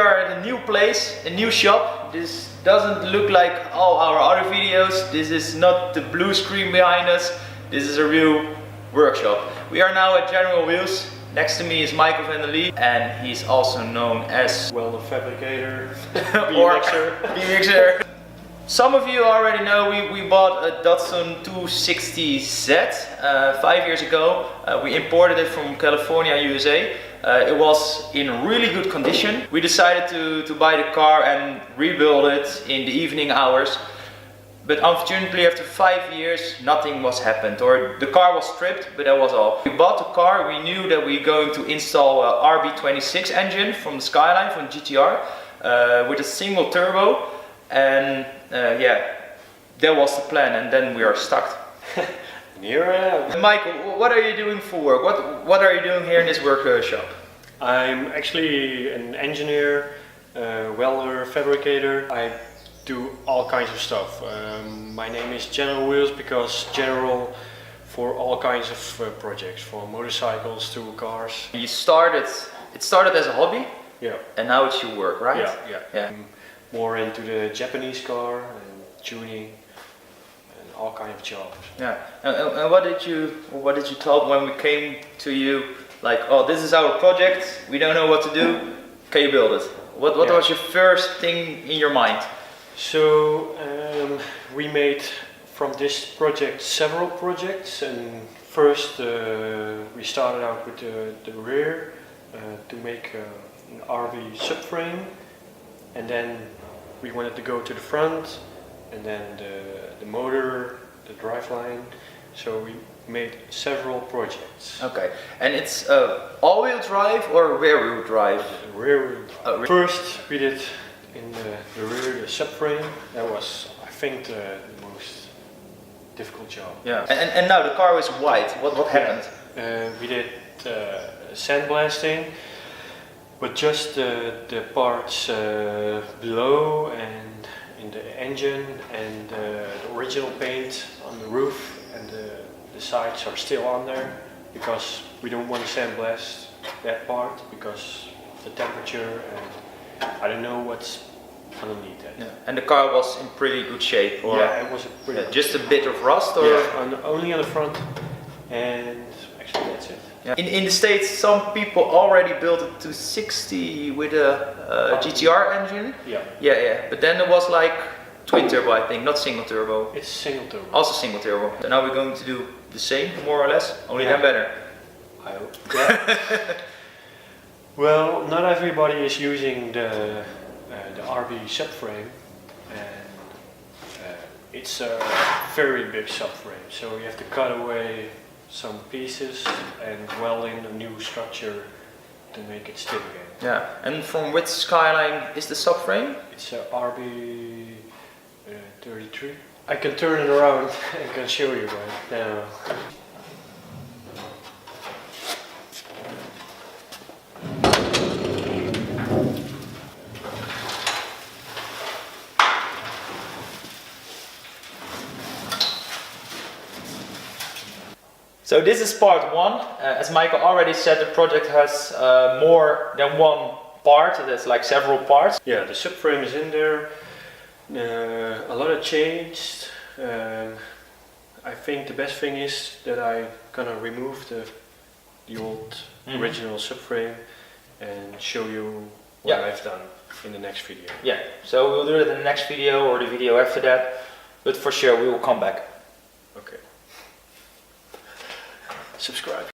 are at a new place, a new shop. This doesn't look like all our other videos. This is not the blue screen behind us. This is a real workshop. We are now at General Wheels. Next to me is Michael van der Lee, and he's also known as welder fabricator or BMXer. Some of you already know we bought a Datsun 260z 5 years ago. We imported it from California, USA. It was in really good condition. We decided to buy the car and rebuild it in the evening hours. But unfortunately, after 5 years, nothing was happened, or the car was stripped, but that was all. We bought the car, we knew that we were going to install a RB26 engine from the Skyline, from GT-R, with a single turbo, and yeah, that was the plan, and then we are stuck. Michael, what are you doing for work? What are you doing here in this workshop? I'm actually an engineer, welder, fabricator. I do all kinds of stuff. My name is General Wheels because general for all kinds of projects, from motorcycles to cars. It started as a hobby, yeah, and now it's your work, right? Yeah. I'm more into the Japanese car and tuning and all kinds of jobs. Yeah. And what did you tell when we came to you? Like, oh, this is our project. We don't know what to do. Can you build it? What was your first thing in your mind? So we made from this project several projects, and first we started out with the rear to make an RB subframe, and then we wanted to go to the front, and then the motor, the driveline. So we made several projects. Okay, and it's all-wheel drive or rear-wheel drive? Rear-wheel. First we did in the rear, the subframe. That was, I think, the most difficult job. Yeah. And now the car is white. What happened? We did sandblasting, but just the parts below and in the engine, and the original paint on the roof and the sides are still on there, because we don't want to sandblast that part because of the temperature, and I don't know what's underneath that. Yeah. And the car was in pretty good shape? Or yeah, it was just a bit of rust? Or? Yeah, only on the front, and actually that's it. Yeah. In the States, some people already built a 260 with a GT-R engine. Yeah. But then it was like twin turbo, I think, not single turbo. It's single turbo. Also single turbo. So now we're going to do the same, more or less, only then better. I hope. Yeah. Well, not everybody is using the RB subframe, and it's a very big subframe, so you have to cut away some pieces and weld in a new structure to make it stick again. Yeah, and from which Skyline is the subframe? It's a RB33. I can turn it around and can show you right now. So this is part one. As Michael already said, the project has more than one part. There's like several parts. Yeah, the subframe is in there. A lot of changed. I think the best thing is that I'm gonna remove the old original subframe and show you what I've done in the next video. Yeah, so we'll do it in the next video or the video after that, but for sure we will come back. Okay. Subscribe.